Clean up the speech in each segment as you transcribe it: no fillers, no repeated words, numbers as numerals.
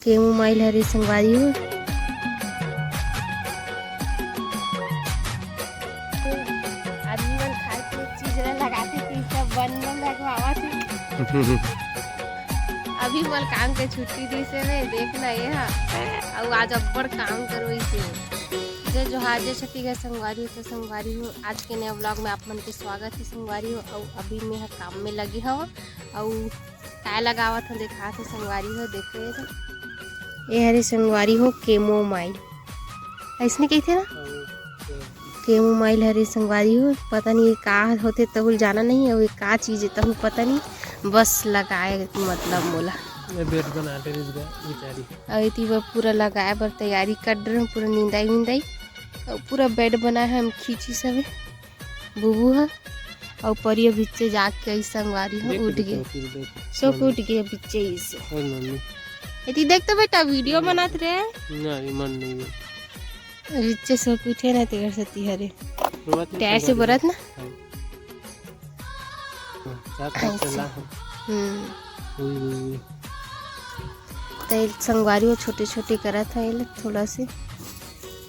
Chamomile हरे संगवारी हो आदमी मन खाए के चीज ला लगाते थे सब बन लगवावा थे अभी मोल काम के छुट्टी दी से वे देखना ये हा और आज अब्बड़ काम करो इसे जय जोहार जय छत्तीसगढ़ संगवारी हो तो संगवारी हो आज के नए व्लॉग में आप मन के स्वागत है संगवारी हो और अभी मैं काम में लगी हूँ और काय लगावत हूँ देखा थे संगवारी हो देखे तो ये हरे संगवारी हो कैमोमाइल ऐसने कहते ना कैमोमाइल हरे संगवारी हो पता नहीं का होते तहुल जाना नहीं और का चीज़ है तहुल पता नहीं बस लगाए मतलब मोला बेड बना दे बेचारी अभी वो पूरा लगाए बर तैयारी कर रहे हैं पूरा नींदाई और पूरा बेड बना है हम खींची सब बुबू है और परिया बिच्चे जाके संगवारी हो उठ गए सब उठ गए बिच्चे इसे यदि देख तो बेटा वीडियो बनाते रहे नहीं मन नहीं बिच्चे सब उठे ना तेरे सती हरे टायर से बरत ना तो संगवारी हो छोटे छोटे करा था ये थोड़ा से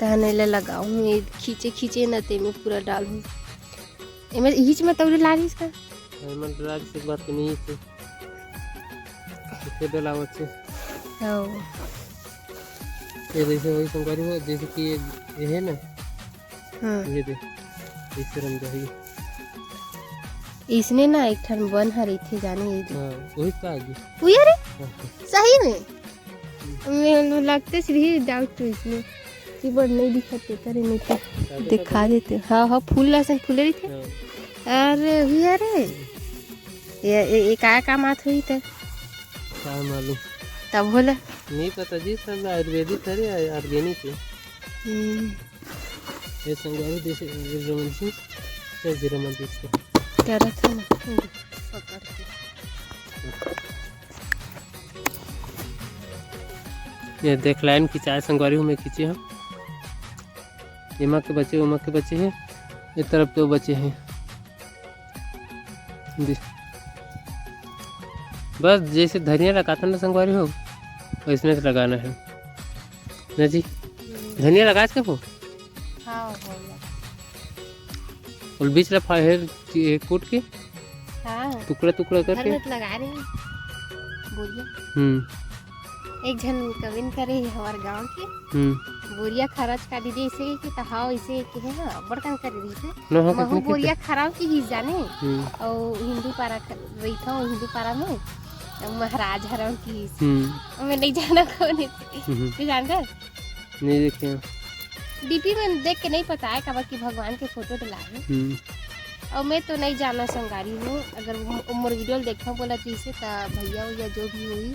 तहने ले लगाऊं ये खींचे खींचे न ते में पूरा डालूं एमे हिच में तौरे लारी इसका मन राज से बात नहीं है इसे डलाओ अच्छे हां ये जैसे वही संगवारी हो जैसे कि ये है ना हां ये दे इस रंग जाएगी इसने ना एक ठन बन हरी थी जाने ये हां वही का आगे वो यार सही में मैं लगते सीधी डाउट तो इसमें कि बड़ नहीं दिखते करे नहीं तो दिखा देते हाँ हाँ फूल लसन फूले रही थे अरे हुई अरे ये का काम आत हुई थे क्या मालूम तब बोला नहीं पता जी सब आयुर्वेदिक है ऑर्गेनिक है ये संगवारी जैसे रमन सिंह से रमन सिंह क्या रखा ना पकड़ के ये देख लाइन खिंचाए संगवारी हूँ मैं खींचे हम एमा के बच्चे उमा के बच्चे हैं इस तरफ के बच्चे हैं बस जैसे धनिया लगाता ना संगवारी हो वैसने से लगाना है ना जी धनिया लगा इसके वो हाँ और बीच लफा है कूट के हाँ टुकड़ा टुकड़ा घर करके में तो लगा रहे हैं बोलिए एक जन कविन करे हमारे गांव के बोरिया खरच का दीदी इसे कि तहाव इसे कि है ना बड़कन कर रही थे महू बोरिया खराब की ही जाने और हिंदू पारा रही था हिंदू पारा में महाराज हराम की मैं नहीं जाना कौन है जानकर नहीं देखे डीपी में देख के नहीं पता है कब कि भगवान के फोटो डलाए और मैं तो नहीं जाना संगारी हूँ अगर उम्र वीडियो देखा बोला तो इसे भैया या जो भी हुई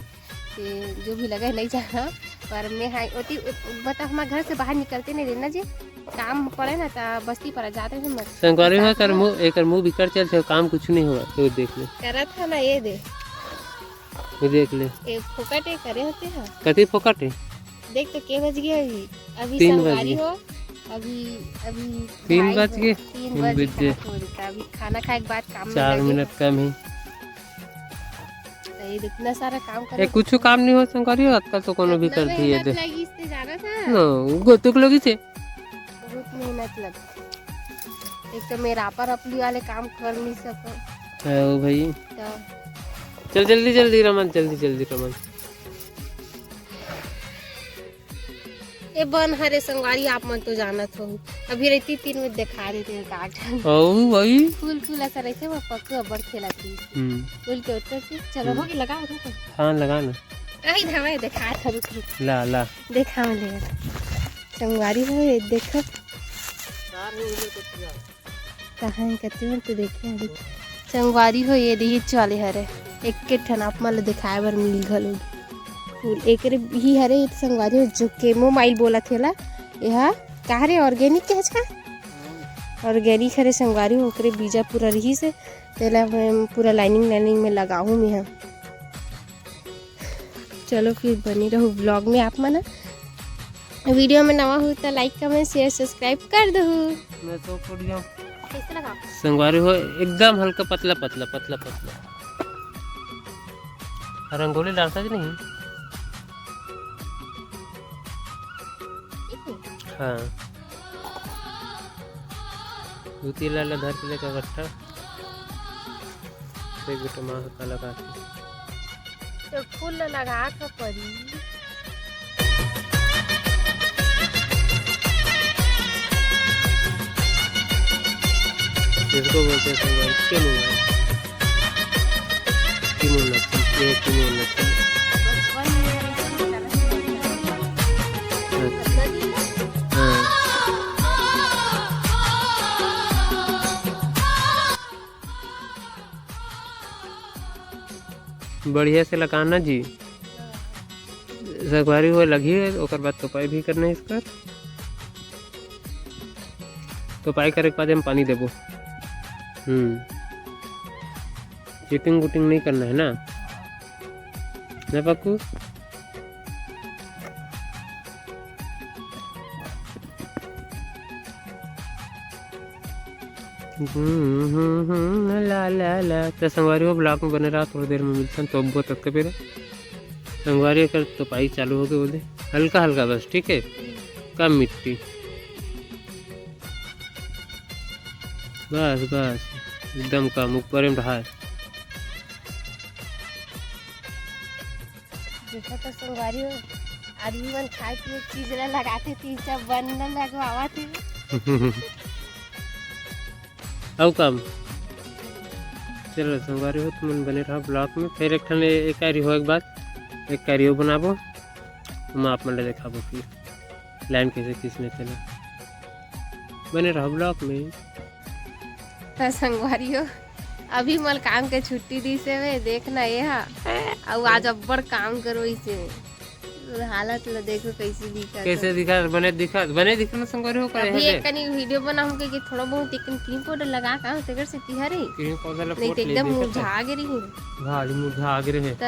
जो भी लगा नहीं जाना पर मैं हाँ ओती बता हमारे घर से बाहर निकलते नहीं रहना जी काम पड़े ना तो बस्ती पर जाते हैं संगवारी में कर मुंह एक मुंह बिकर चल से काम कुछ नहीं हुआ तो देख ले करा था ना ये दे ये देख ले ये फोकटे करे होते हैं कति फोकट है देख तो के बज गया अभी 3 संगवारी बज हो अभी अभी 3 बज गए 3 बजे अभी खाना खाए के बाद काम में 4 मिनट कम ही इतना सारा काम कर कुछ काम नहीं हो संगवारी आजकल तो कोनो भी कर दिए दे लगी इससे जाना था नो गोतुक लोगी से बहुत मेहनत लगी एक तो मेरा पर अपनी वाले काम कर नहीं सको ओ भाई तो चल जल्दी जल्दी रमन जल्दी रमन ये बन हरे संगवारी आप मन तो जानत हो अभी रहती 3 में दिखा रहे थे काट ओ भाई फूल ऐसा रहते वो पक्का बड़ खेलाती फूल के ऊपर से चलो हो के लगा दो हां लगा ना आई धमाए दिखा था रुक ला देखा ले संगवारी हो ये देखो कहां कते में तो देखे संगवारी हो ये दी चले हरे एक के ठन आप मन दिखाए बर मिल गलो फूल एक ही हरे संगवारी जो कैमोमाइल बोला थेला यह कारे ऑर्गेनिक के हचका ऑर्गेनिक हरे संगवारी ओकरे बीजा पूरा रही से तेला पूरा लाइनिंग में लगाऊं मैं चलो फिर बनी रहो ब्लॉग में आप मना वीडियो में नवा हो तो लाइक कमेंट शेयर सब्सक्राइब कर दो मैं तो बढ़िया कैसे लगा संगवारी हो एकदम हल्का पतला रंगोली डालता कि नहीं हाँ दूती लाला धर के लेकर इकट्ठा एक बेटा माँ का लगा तो फूल लगा के पड़ी इसको बोलते हैं संगवारी के मोबाइल ये हाँ बढ़िया से लगाना जी संगवारी हुआ लगी है ओकर बाद तोपाई भी करना है इसका तोपाई करे के बाद हम पानी देबो चिटिंग वुटिंग नहीं करना है ना पक्कू ला ला ला तो संगवारी हो ब्लॉक में बने रहा थोड़ी देर में मिलता तो अब तक के फिर संगवारी कर तो पाई चालू हो गए बोले हल्का हल्का बस ठीक है कम मिट्टी बस बस एकदम कम ऊपर में रहा देखा तो संगवारी हो आदमी मन खाए पिए चीज ला लगाते थे सब बनने लगवावा थे अब कम चलो संगवारी हो तुम बने रहा ब्लॉक में फिर एक ठन एक कैरी हो एक बात एक कैरी बनाबो हम आप मन दिखाबो फिर लाइन कैसे खींचने चले बने रहा ब्लॉक में तो संगवारी हो अभी मल काम के छुट्टी दी से वे देखना ये हा और आज अब्बड़ काम करो इसे हालत ला देखो कैसे दिखा बने दिखा संगवारी हो करे अभी एक कनी वीडियो बनाऊं के थोड़ा बहुत एक क्रीम पाउडर लगा का तेकर से तिहरे क्रीम पाउडर नहीं तो एकदम मुरझा गई है भारी मुरझा गए है त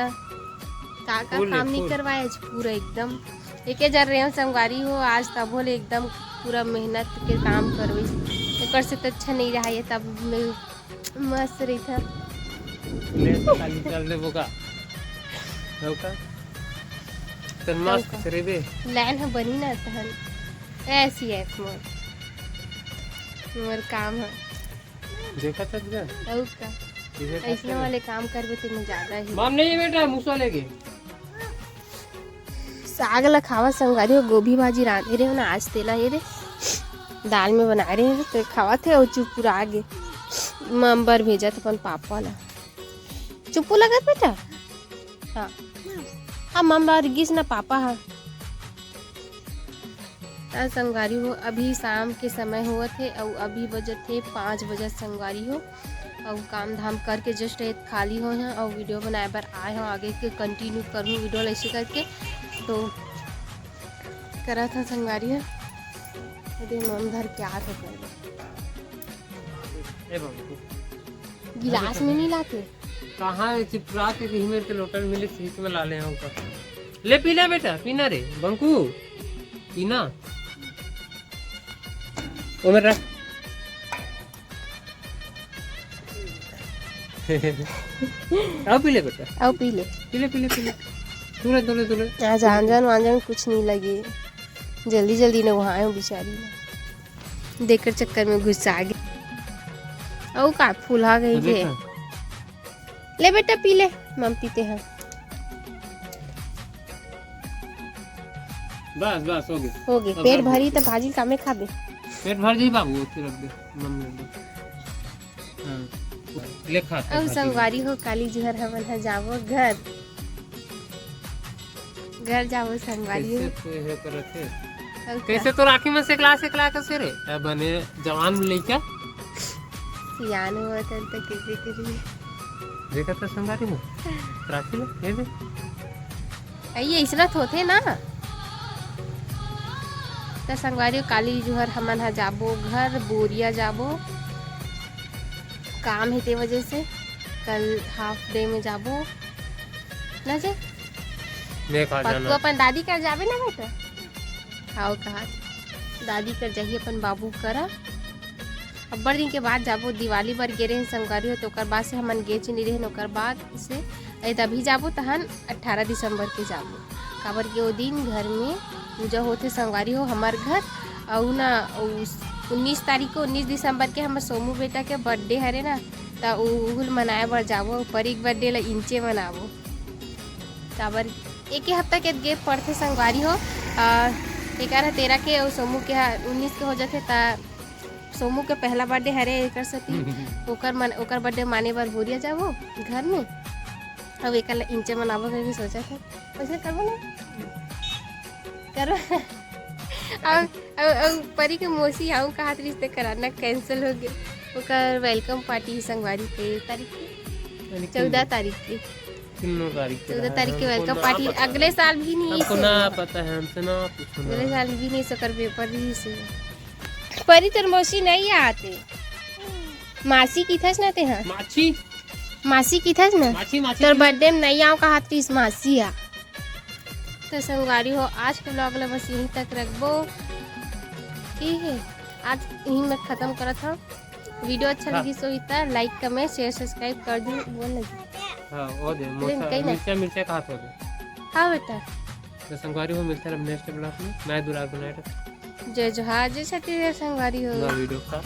का काम नहीं करवाए आज पूरा एकदम एके जर रहे संगवारी हो आज तब बोले एकदम पूरा मेहनत के काम करवे एकर से तो अच्छा नहीं रहा ये तब मस्त रही था ले खाली चल दे बोका होका तन मस्त करे बे लाइन है बनी ना तहन ऐसी है मोर काम है देखा तक जा और का ऐसे वाले काम करबे तो मैं ज्यादा ही माम नहीं बेटा मुसवा लेके साग ला खावा संगवारी हो गोभी भाजी रांधे रहे हो ना आज तेला ये रे दाल में बना रहे हैं तो खावा थे और चुप आगे मंबर भेजा तो अपन पापा ला चुप्पू लगत बेटा हाँ हाँ मंबर गिस ना पापा हाँ संगवारी हो अभी शाम के समय हुआ थे और अभी बजे थे 5 बजे संगवारी हो और काम धाम करके जस्ट खाली हो हैं और वीडियो बनाए पर आए हो आगे के कंटिन्यू करूँ वीडियो ऐसे करके तो करा था संगवारी है मन धर के आ गिलास में नहीं लाते कहाँ चिपरा के हिमेर के लोटल मिले सीट में ला ले ऊपर ले पीना बेटा पीना रे बंकू पीना ओ मेरा आओ पी ले बेटा आओ पी ले दूरे दूरे दूरे आज आंजन कुछ नहीं लगी जल्दी जल्दी न वहाँ आयो बेचारी ने देखकर चक्कर में घुस आ गई और का फूल आ गई थे ले बेटा पी ले मम पीते हैं बस हो गए पेट भरी तो भाजी का में खा दे पेट भर जी बाबू रख दे मम्मी हां ले खा अब संगवारी हो काली जुहर हमन है जावो घर जावो संगवारी हो कैसे तो राखी में से क्लास कैसे रे बने जवान लइका सियान हुआ तो कैसे करी देखा तो संगवारी हो राखी में ये दे ये इसना होते ना तो संगवारी काली जुहर हमन हा जाबो घर बोरिया जाबो काम है ते वजह से कल हाफ डे में जाबो ना जे पक्कू अपन दादी कर जाबे ना बेटा खाओ कहा दादी कर जाइए अपन बाबू करा अब्बड़ दिन के बाद जाबो दिवाली बर गे रहे संगवारी हो तो ओकर बाद से हमन गेच नहीं रहे ओकर बाद से तभी जाबो तहन 18 दिसंबर के जाबो काबर के वो दिन घर में पूजा होते संगवारी हो हमार घर। और ना 19 तारीख को 19 दिसंबर के हमार सोमू बेटा के बर्थडे हरे ना, तो उहुल मनाए बर जाबो। परीक बर्थडे ला इंचे मनाबो। ताबर एक ही हफ्ता के गेप पड़ते संगवारी हो। 11-13 के और सोमू के 19 के हो जाते। ता सोमू के पहला बर्थडे हरे एक सती ओकर बर्थडे माने बर बोरिया जाबो घर में। अब एक इंचे मनाबो करके सोचा था। वैसे करबो ना करो। अब परी के मौसी आऊँ कहा रिश्ते कराना कैंसिल हो गया। ओकर वेलकम पार्टी संगवारी के तारीख की 14 तारीख की 14 तारीख के वेलकम पार्टी। अगले साल भी नहीं हमको ना पता है, हमसे ना पूछो ना। अगले साल भी नहीं सकर पेपर ही से परी तर मौसी नहीं आते। मासी की थस ना ते हाँ मासी की थस ना तर बर्थडे में नहीं आओ कहा इस मासी आ। तो संगवारी हो आज के ब्लॉग ला बस यहीं तक रखबो। ठीक है, आज यहीं में ख़त्म करत हूँ। वीडियो अच्छा लगी सो इतना लाइक कमेंट शेयर सब्सक्राइब कर दी। बोल लगी हाँ वो दे मिर्चा कहा था हाँ बेटा। तो संगवारी हो मिलते हैं नेक्स्ट ब्लॉग में। मैं दुराग बनाए जय जोहार जय छत्तीसगढ़ संगवारी हो वीडियो का।